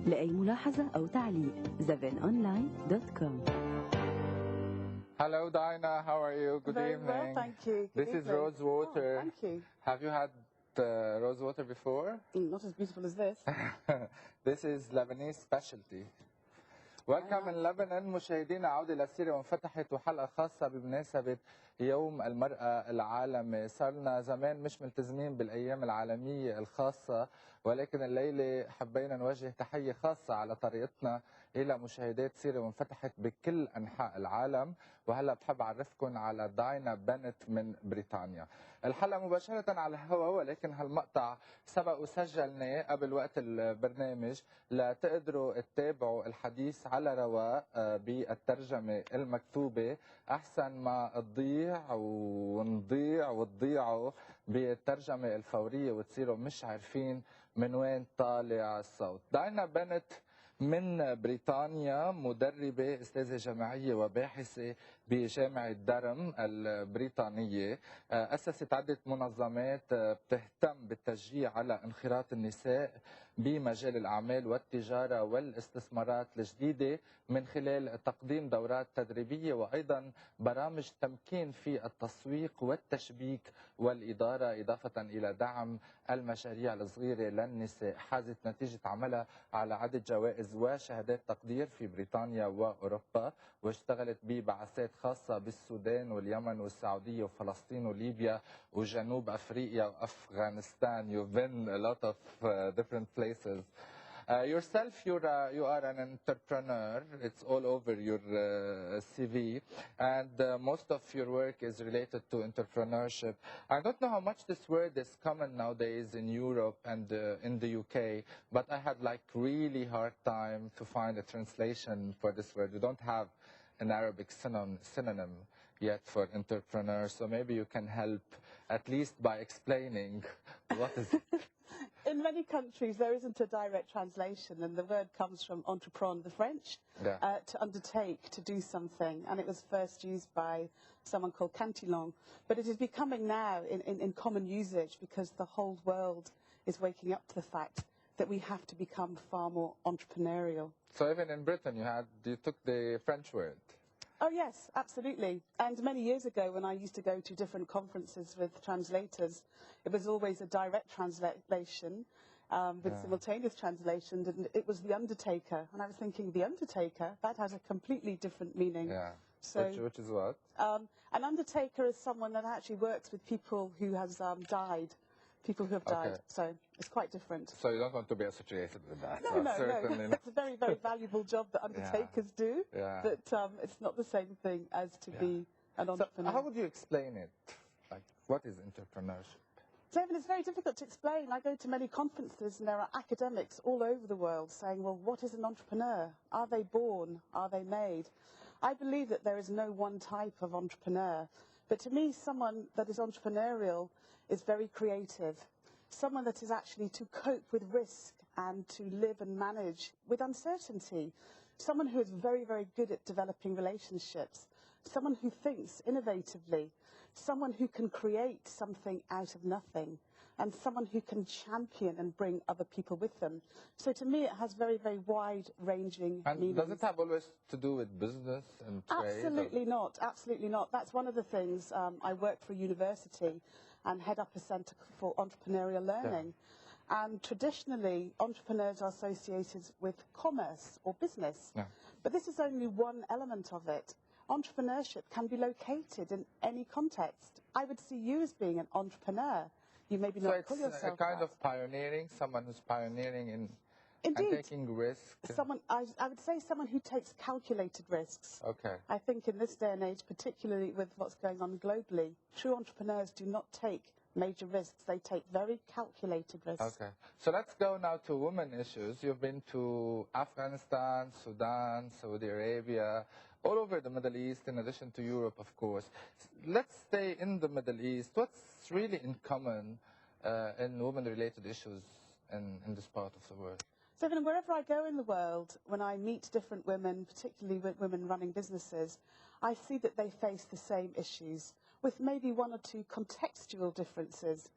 لأي ملاحظة أو تعليق zavenonline.com. Hello, Dinah. How are you? Good Very evening. well, thank you. Good This is evening. rose water. Oh, thank you. Have you had rose water before? Not as beautiful as this. This is Lebanese specialty. Welcome in Lebanon. مشاهدينا، عودة لسوريا وانفتحت وحلقة خاصة بمناسبة يوم المرأة العالمي. صرنا زمان مش ملتزمين بالأيام العالمية الخاصة، ولكن الليلة حبينا نوجه تحية خاصة على طريقتنا إلى مشاهدات سوريا وانفتحت بكل أنحاء العالم. وهلا بحب أعرفكم على داينا بنت من بريطانيا. الحلقة مباشرة على الهواء، ولكن هالمقطع سبق وسجلناه قبل وقت البرنامج لتقدروا تتابعوا الحديث على رواق بالترجمة المكتوبة، أحسن ما تضيع ونضيع وتضيعوا بالترجمة الفورية وتصيروا مش عارفين من وين طالع الصوت. داينا بنت من بريطانيا، مدربة، أستاذة جامعية وباحثة بجامعة دارم البريطانية. أسست عدة منظمات بتهتم بالتشجيع على انخراط النساء بمجال الأعمال والتجارة والاستثمارات الجديدة من خلال تقديم دورات تدريبية وأيضا برامج تمكين في التسويق والتشبيك والإدارة، إضافة إلى دعم المشاريع الصغيرة للنساء. حازت نتيجة عملها على عدة جوائز وشهادات تقدير في بريطانيا وأوروبا، واشتغلت ببعثات خاصة بالسودان واليمن والسعودية وفلسطين وليبيا وجنوب أفريقيا وأفغانستان. You've been a lot of different places. Yourself, you are an entrepreneur. It's all over your CV, and most of your work is related to entrepreneurship. I don't know how much this word is common nowadays in Europe and in the UK, but I had like really hard time to find a translation for this word. We don't have an Arabic synonym yet for entrepreneur, so maybe you can help at least by explaining what is it. In many countries, there isn't a direct translation, and the word comes from entreprendre, the French, to undertake, to do something. And it was first used by someone called Cantillon. But it is becoming now in common usage because the whole world is waking up to the fact that we have to become far more entrepreneurial. So even in Britain, you took the French word. Oh, yes, absolutely. And many years ago, when I used to go to different conferences with translators, it was always a direct translation with simultaneous translation, and it was the undertaker. And I was thinking, the undertaker? That has a completely different meaning. Yeah. So, which is what? An undertaker is someone that actually works with people who has died. People who have died, so it's quite different. So you don't want to be associated with that? No, no. It's a very, very valuable job that undertakers do, but it's not the same thing as to be an entrepreneur. So how would you explain it? Like, what is entrepreneurship? Zaven, it's very difficult to explain. I go to many conferences and there are academics all over the world saying, well, what is an entrepreneur? Are they born? Are they made? I believe that there is no one type of entrepreneur. But to me, someone that is entrepreneurial is very creative. Someone that is actually to cope with risk and to live and manage with uncertainty. Someone who is very, very good at developing relationships. Someone who thinks innovatively. Someone who can create something out of nothing. And someone who can champion and bring other people with them. So to me, it has very, very wide-ranging meanings. Does it have always to do with business and trade? Absolutely not. Absolutely not. That's one of the things. I work for a university and head up a centre for entrepreneurial learning. Yeah. And traditionally, entrepreneurs are associated with commerce or business. Yeah. But this is only one element of it. Entrepreneurship can be located in any context. I would see you as being an entrepreneur. You maybe not call yourself So it's a kind of pioneering, someone who's pioneering in Indeed. And taking risks. I would say someone who takes calculated risks. Okay. I think in this day and age, particularly with what's going on globally, true entrepreneurs do not take major risks. They take very calculated risks. Okay. So let's go now to women issues. You've been to Afghanistan, Sudan, Saudi Arabia, all over the Middle East, in addition to Europe, of course. Let's stay in the Middle East. What's really in common in women-related issues in this part of the world? Zaven, wherever I go in the world, when I meet different women, particularly women running businesses, I see that they face the same issues, with maybe one or two contextual differences.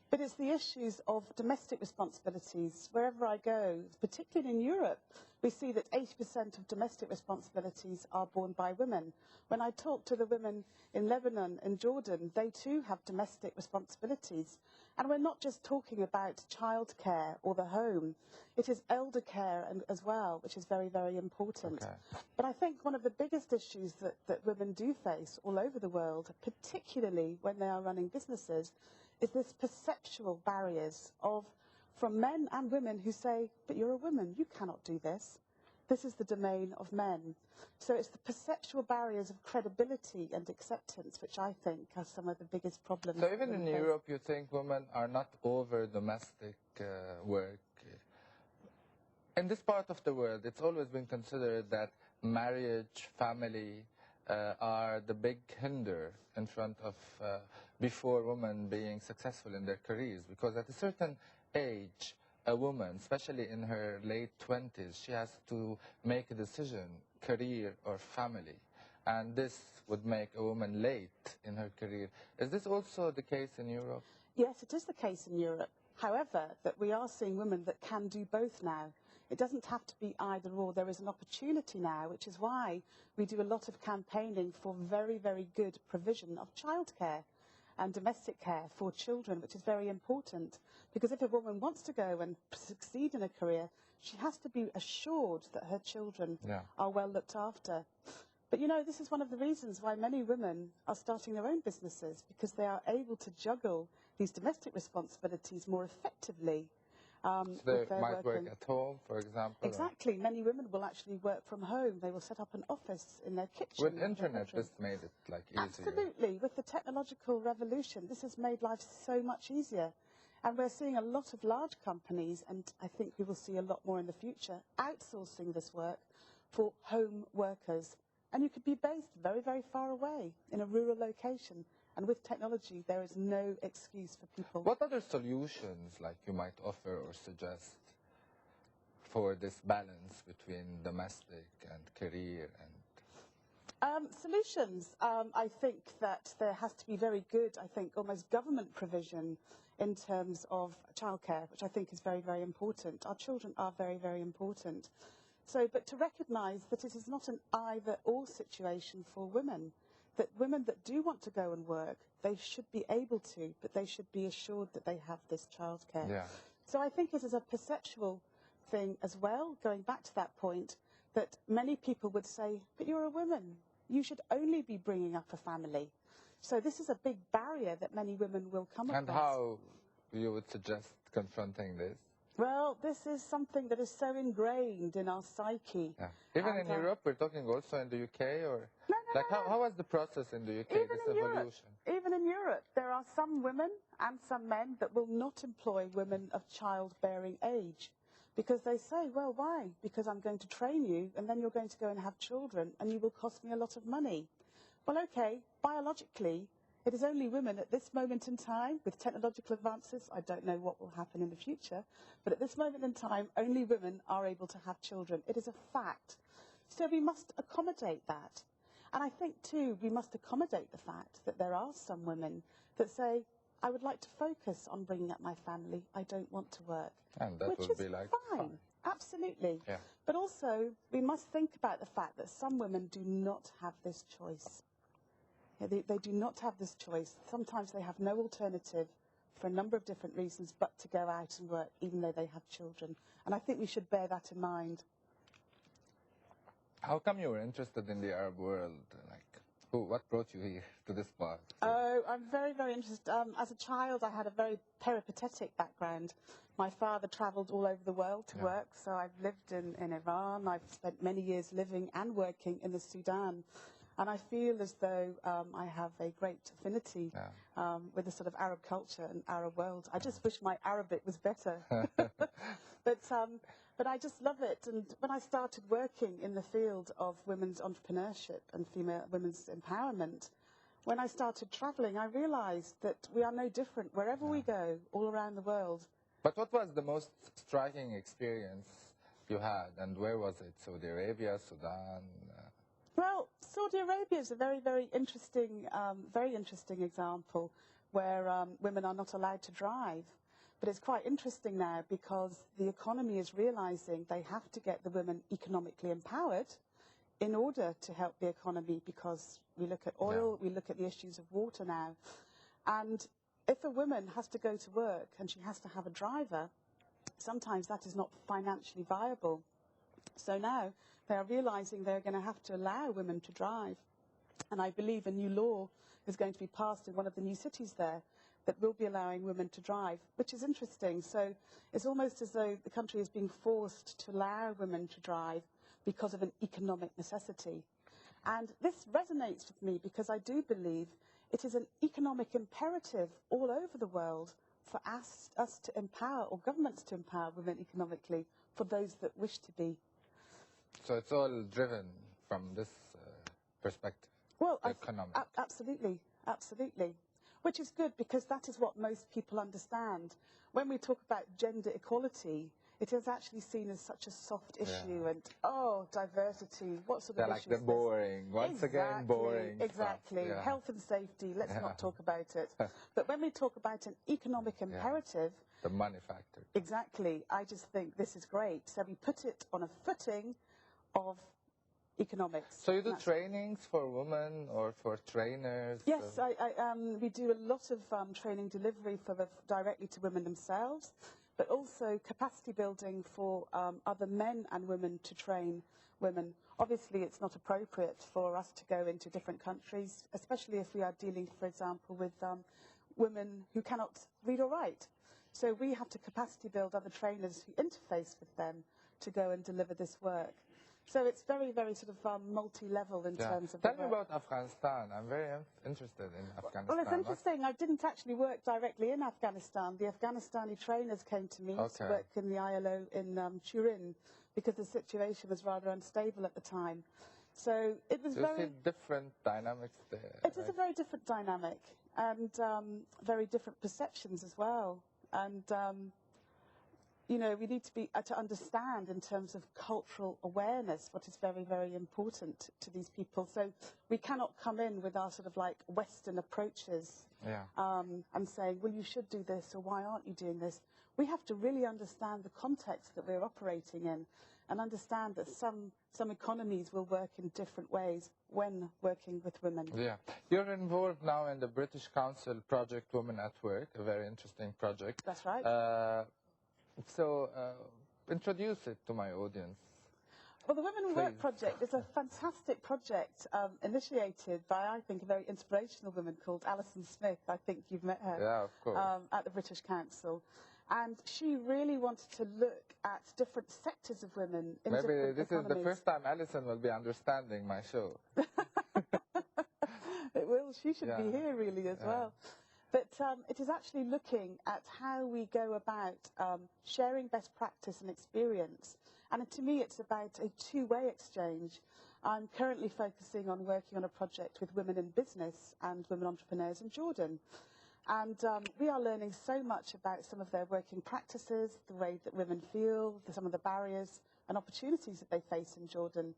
But it's the issues of domestic responsibilities. Wherever I go, particularly in Europe, we see that 80% of domestic responsibilities are borne by women. When I talk to the women in Lebanon and Jordan, they too have domestic responsibilities. And we're not just talking about childcare or the home. It is elder care as well, which is very, very important. Okay. But I think one of the biggest issues that women do face all over the world, particularly when they are running businesses, is this perceptual barriers from men and women who say, but you're a woman, you cannot do this. This is the domain of men. So it's the perceptual barriers of credibility and acceptance, which I think are some of the biggest problems. So even in Europe, you think women are not over domestic work? In this part of the world, it's always been considered that marriage, family are the big hinder in front of before women being successful in their careers, because at a certain age, a woman, especially in her late 20s, she has to make a decision, career or family, and this would make a woman late in her career. Is this also the case in Europe? Yes, it is the case in Europe. However, that we are seeing women that can do both now. It doesn't have to be either or. There is an opportunity now, which is why we do a lot of campaigning for very, very good provision of childcare and domestic care for children, which is very important. Because if a woman wants to go and succeed in a career, she has to be assured that her children are well looked after. But you know, this is one of the reasons why many women are starting their own businesses, because they are able to juggle these domestic responsibilities more effectively. So they might work at home, for example? Exactly. Many women will actually work from home. They will set up an office in their kitchen. With internet, this made it like easier. Absolutely. With the technological revolution, this has made life so much easier. And we're seeing a lot of large companies, and I think we will see a lot more in the future, outsourcing this work for home workers. And you could be based very, very far away in a rural location. And with technology, there is no excuse for people. What other solutions like you might offer or suggest for this balance between domestic and career and solutions? I think that there has to be very good, I think, almost government provision in terms of childcare, which I think is very, very important. Our children are very, very important. So, but to recognise that it is not an either-or situation for women. That women that do want to go and work, they should be able to, but they should be assured that they have this childcare. Yeah. So I think it is a perceptual thing as well, going back to that point, that many people would say, but you're a woman, you should only be bringing up a family. So this is a big barrier that many women will come across. And how you would suggest confronting this? Well, this is something that is so ingrained in our psyche. Yeah. Even in Europe, we're talking also in the UK, or how was the process in the UK? Even this in evolution? Even in Europe, there are some women and some men that will not employ women of childbearing age, because they say, well, why? Because I'm going to train you, and then you're going to go and have children, and you will cost me a lot of money. Well, okay, biologically, it is only women at this moment in time, with technological advances. I don't know what will happen in the future, but at this moment in time, only women are able to have children. It is a fact. So we must accommodate that. And I think, too, we must accommodate the fact that there are some women that say, I would like to focus on bringing up my family. I don't want to work. And that which would is be like fine. Absolutely. Yeah. But also, we must think about the fact that some women do not have this choice. Yeah, they do not have this choice. Sometimes they have no alternative for a number of different reasons but to go out and work, even though they have children. And I think we should bear that in mind. How come you were interested in the Arab world? What brought you here to this part? Oh, I'm very, very interested. As a child, I had a very peripatetic background. My father travelled all over the world to work, so I've lived in Iran. I've spent many years living and working in the Sudan. And I feel as though I have a great affinity with the sort of Arab culture and Arab world. I just wish my Arabic was better. But I just love it. And when I started working in the field of women's entrepreneurship and women's empowerment, when I started travelling, I realised that we are no different wherever we go, all around the world. But what was the most striking experience you had, and where was it? Saudi Arabia, Sudan? Well, Saudi Arabia is a very, very interesting example. where women are not allowed to drive. But it's quite interesting now because the economy is realizing they have to get the women economically empowered in order to help the economy, because we look at oil, we look at the issues of water now. And if a woman has to go to work and she has to have a driver, sometimes that is not financially viable. So now they are realizing they're going to have to allow women to drive. And I believe a new law is going to be passed in one of the new cities there that will be allowing women to drive, which is interesting. So it's almost as though the country is being forced to allow women to drive because of an economic necessity. And this resonates with me because I do believe it is an economic imperative all over the world for us to empower, or governments to empower women economically, for those that wish to be. So it's all driven from this perspective, Well, economic. Absolutely, absolutely. Which is good because that is what most people understand. When we talk about gender equality, it is actually seen as such a soft issue, and diversity, what sort of issue is this? Like the boring, once again, boring Exactly, stuff. Yeah. Health and safety, let's not talk about it. But when we talk about an economic imperative, the money factor. Exactly, I just think this is great. So we put it on a footing of economics. So you do trainings for women or for trainers? Yes, we do a lot of training delivery directly to women themselves, but also capacity building for other men and women to train women. Obviously, it's not appropriate for us to go into different countries, especially if we are dealing, for example, with women who cannot read or write. So we have to capacity build other trainers who interface with them to go and deliver this work. So it's very, very sort of multi-level in terms of the work. Tell me about Afghanistan. I'm very interested in Afghanistan. Well, it's interesting. I didn't actually work directly in Afghanistan. The Afghanistani trainers came to me to work in the ILO in Turin because the situation was rather unstable at the time. So it was You see different dynamics there. It is a very different dynamic and very different perceptions as well. And you know, we need to be to understand in terms of cultural awareness what is very, very important to these people. So we cannot come in with our sort of like Western approaches and saying, well, you should do this, or why aren't you doing this? We have to really understand the context that we're operating in and understand that some economies will work in different ways when working with women. Yeah. You're involved now in the British Council project Women at Work, a very interesting project. That's right. So introduce it to my audience. Well, the Women at Work project is a fantastic project initiated by, I think, a very inspirational woman called Alison Smith. I think you've met her. Yeah, of course. At the British Council. And she really wanted to look at different sectors of women in different economies. Maybe this is the first time Alison will be understanding my show. It will. She should be here really as well. But it is actually looking at how we go about sharing best practice and experience. And to me, it's about a two-way exchange. I'm currently focusing on working on a project with women in business and women entrepreneurs in Jordan. And we are learning so much about some of their working practices, the way that women feel, some of the barriers and opportunities that they face in Jordan.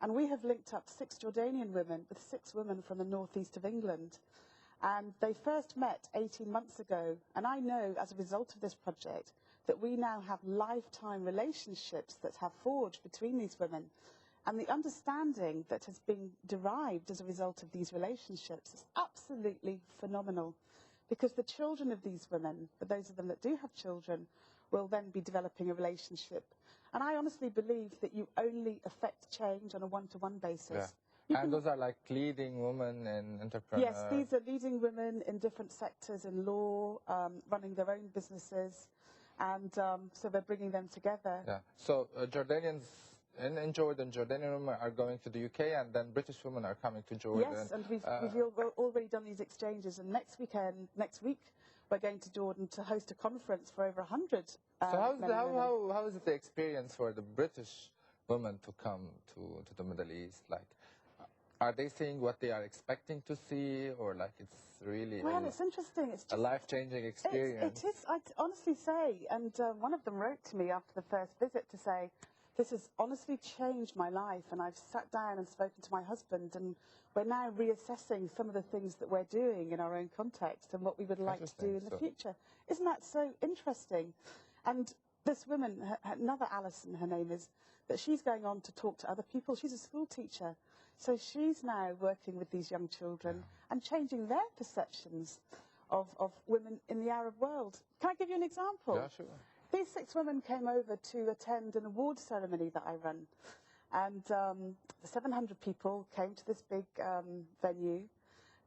And we have linked up 6 Jordanian women with 6 women from the northeast of England. And they first met 18 months ago. And I know, as a result of this project, that we now have lifetime relationships that have forged between these women. And the understanding that has been derived as a result of these relationships is absolutely phenomenal. Because the children of these women, for those of them that do have children, will then be developing a relationship. And I honestly believe that you only affect change on a one-to-one basis. Yeah. And those are like leading women and entrepreneurs. Yes, these are leading women in different sectors, in law, running their own businesses. And so we're bringing them together. Yeah. So Jordanians in Jordan, Jordanian women are going to the UK, and then British women are coming to Jordan. Yes, and we've already done these exchanges. And next week, we're going to Jordan to host a conference for over 100 So how is it the experience for the British women to come to the Middle East? Like, are they seeing what they are expecting to see, or like it's really it's interesting. It's just a life-changing experience? It is. I'd honestly say, and one of them wrote to me after the first visit to say, This has honestly changed my life, and I've sat down and spoken to my husband, and we're now reassessing some of the things that we're doing in our own context and what we would like to do in the future. Isn't that so interesting? And this woman, another Alison, her name is, that she's going on to talk to other people. She's a school teacher. So she's now working with these young children and changing their perceptions of women in the Arab world. Can I give you an example? Yeah, sure. These 6 women came over to attend an award ceremony that I run. And 700 people came to this big venue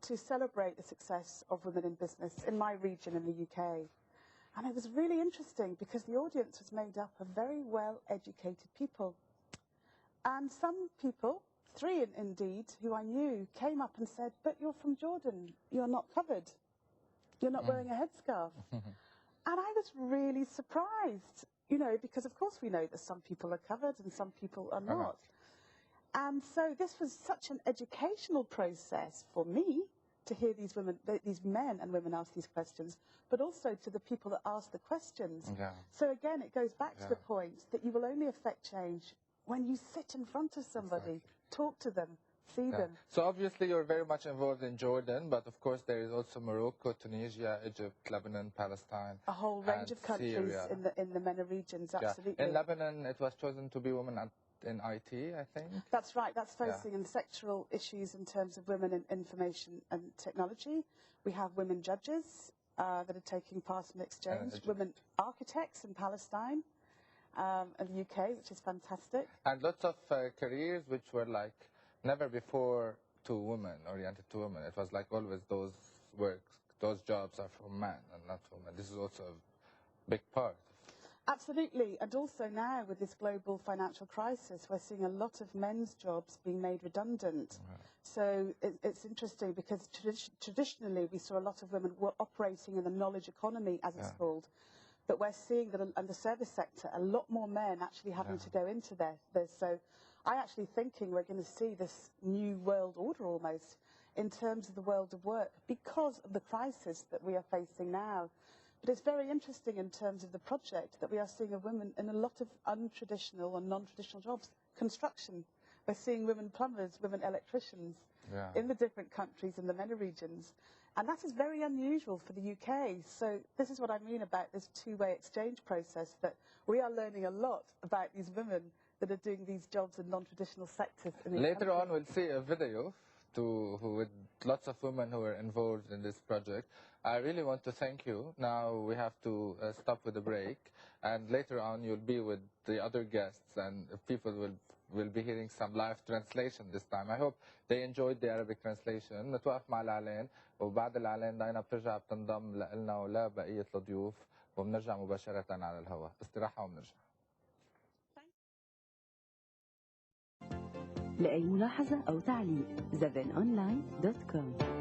to celebrate the success of women in business in my region in the UK. And it was really interesting because the audience was made up of very well-educated people. And some people, 3 indeed, who I knew, came up and said, "But you're from Jordan, you're not covered. You're not wearing a headscarf." And I was really surprised, you know, because of course we know that some people are covered and some people are not. And so this was such an educational process for me to hear these men and women ask these questions, but also to the people that ask the questions. So again, it goes back to the point that you will only affect change when you sit in front of somebody, talk to them, see them. So obviously you're very much involved in Jordan, but of course there is also Morocco, Tunisia, Egypt, Lebanon, Palestine. A whole range of countries in the MENA regions, absolutely. In Lebanon, it was chosen to be women in IT, I think. That's right. That's focusing on sectoral issues in terms of women in information and technology. We have women judges that are taking part in exchange, women architects in Palestine and the UK, which is fantastic. And lots of careers which were like never before to women, oriented to women. It was like always those jobs are for men and not for women. This is also a big part. Absolutely, and also now with this global financial crisis, we're seeing a lot of men's jobs being made redundant. So it's interesting because traditionally we saw a lot of women were operating in the knowledge economy, as it's called, but we're seeing that in the service sector, a lot more men actually having to go into this. So I actually thinking we're going to see this new world order almost in terms of the world of work because of the crisis that we are facing now. But it's very interesting in terms of the project that we are seeing of women in a lot of untraditional and non-traditional jobs. Construction, we're seeing women plumbers, women electricians in the different countries in the MENA regions. And that is very unusual for the UK. So this is what I mean about this two-way exchange process, that we are learning a lot about these women that are doing these jobs in non-traditional sectors. Later on, we'll see a video with lots of women who are involved in this project. I really want to thank you. Now we have to stop with a break, and later on you'll be with the other guests, and people will be hearing some live translation this time. I hope they enjoyed the Arabic translation. نتوقف مع الإعلان، وبعد الإعلان داينا بترجع بتنضم لنا ولا بقية الضيوف، وبنرجع مباشرة على الهواء. استراحة وبنرجع. لأي ملاحظة أو تعليق zavenonline.com